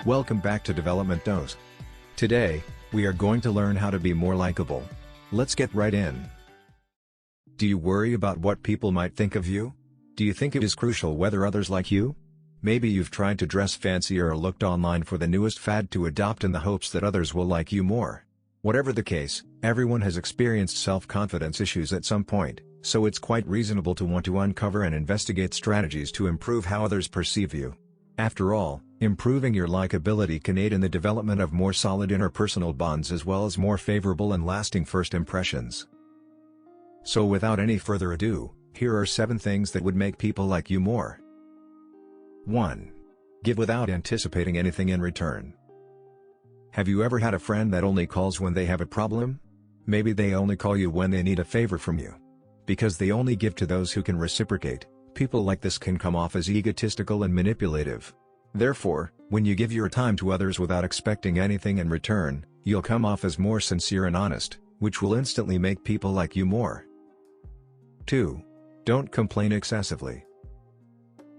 Welcome back to Development Dose. Today, we are going to learn how to be more likable. Let's get right in. Do you worry about what people might think of you? Do you think it is crucial whether others like you? Maybe you've tried to dress fancier or looked online for the newest fad to adopt in the hopes that others will like you more. Whatever the case, everyone has experienced self-confidence issues at some point, so it's quite reasonable to want to uncover and investigate strategies to improve how others perceive you. After all, improving your likability can aid in the development of more solid interpersonal bonds as well as more favorable and lasting first impressions. So without any further ado, here are 7 things that would make people like you more. 1. Give without anticipating anything in return. Have you ever had a friend that only calls when they have a problem? Maybe they only call you when they need a favor from you. Because they only give to those who can reciprocate, people like this can come off as egotistical and manipulative. Therefore, when you give your time to others without expecting anything in return, you'll come off as more sincere and honest, which will instantly make people like you more. 2. Don't complain excessively.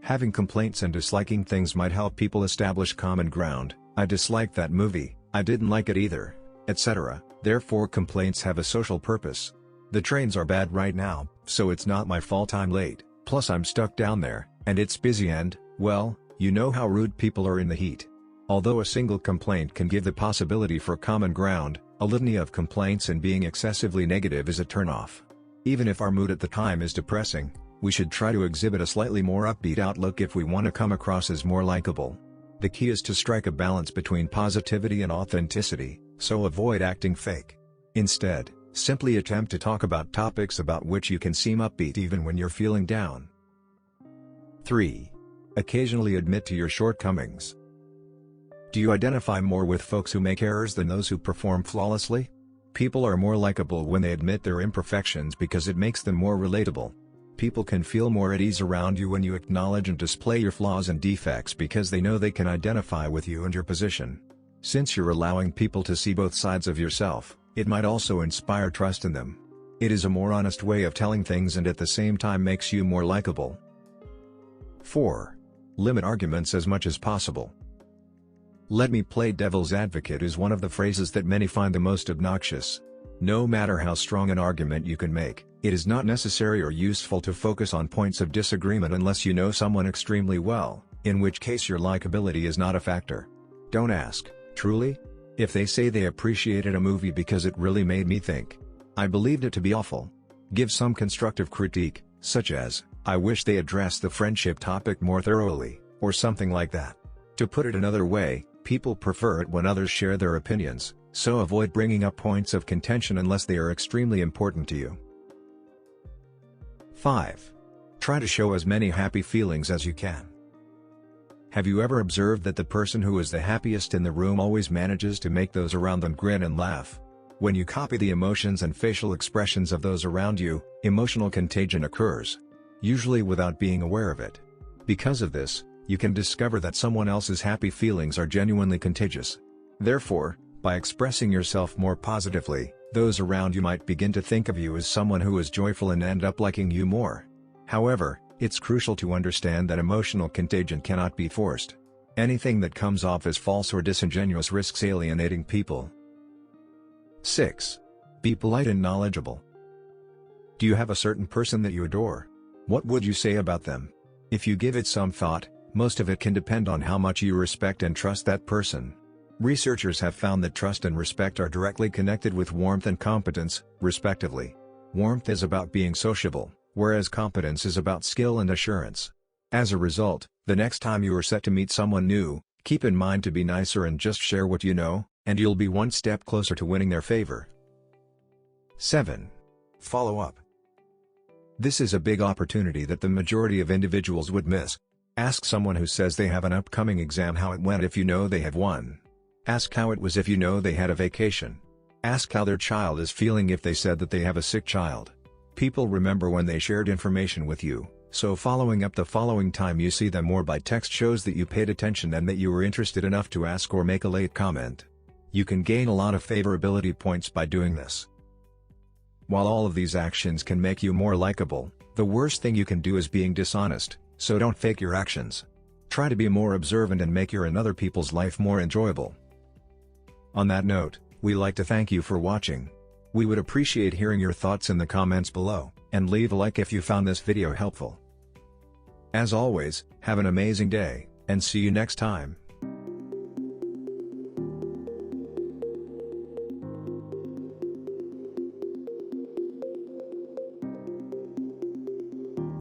Having complaints and disliking things might help people establish common ground. I disliked that movie, I didn't like it either, etc. Therefore complaints have a social purpose. The trains are bad right now, so it's not my fault I'm late, plus I'm stuck down there, and it's busy and, well, you know how rude people are in the heat. Although a single complaint can give the possibility for common ground, a litany of complaints and being excessively negative is a turnoff. Even if our mood at the time is depressing, we should try to exhibit a slightly more upbeat outlook if we want to come across as more likable. The key is to strike a balance between positivity and authenticity, so avoid acting fake. Instead, simply attempt to talk about topics about which you can seem upbeat even when you're feeling down. 3. Occasionally admit to your shortcomings. Do you identify more with folks who make errors than those who perform flawlessly? People are more likable when they admit their imperfections because it makes them more relatable. People can feel more at ease around you when you acknowledge and display your flaws and defects because they know they can identify with you and your position. Since you're allowing people to see both sides of yourself, it might also inspire trust in them. It is a more honest way of telling things and at the same time makes you more likable. 4. Limit arguments as much as possible. "Let me play devil's advocate" is one of the phrases that many find the most obnoxious. No matter how strong an argument you can make, it is not necessary or useful to focus on points of disagreement unless you know someone extremely well, in which case your likability is not a factor. Don't ask, "Truly?" if they say they appreciated a movie because it really made me think. I believed it to be awful. Give some constructive critique, such as, "I wish they addressed the friendship topic more thoroughly," or something like that. To put it another way, people prefer it when others share their opinions, so avoid bringing up points of contention unless they are extremely important to you. 5. Try to show as many happy feelings as you can. Have you ever observed that the person who is the happiest in the room always manages to make those around them grin and laugh? When you copy the emotions and facial expressions of those around you, emotional contagion occurs. Usually without being aware of it. Because of this, you can discover that someone else's happy feelings are genuinely contagious. Therefore, by expressing yourself more positively, those around you might begin to think of you as someone who is joyful and end up liking you more. However, it's crucial to understand that emotional contagion cannot be forced. Anything that comes off as false or disingenuous risks alienating people. 6. Be polite and knowledgeable. Do you have a certain person that you adore? What would you say about them? If you give it some thought, most of it can depend on how much you respect and trust that person. Researchers have found that trust and respect are directly connected with warmth and competence, respectively. Warmth is about being sociable, whereas competence is about skill and assurance. As a result, the next time you are set to meet someone new, keep in mind to be nicer and just share what you know, and you'll be one step closer to winning their favor. 7. Follow up. This is a big opportunity that the majority of individuals would miss. Ask someone who says they have an upcoming exam how it went if you know they have one. Ask how it was if you know they had a vacation. Ask how their child is feeling if they said that they have a sick child. People remember when they shared information with you, so following up the following time you see them more by text shows that you paid attention and that you were interested enough to ask or make a late comment. You can gain a lot of favorability points by doing this. While all of these actions can make you more likable, the worst thing you can do is being dishonest, so don't fake your actions. Try to be more observant and make your and other people's life more enjoyable. On that note, we like to thank you for watching. We would appreciate hearing your thoughts in the comments below, and leave a like if you found this video helpful. As always, have an amazing day, and see you next time.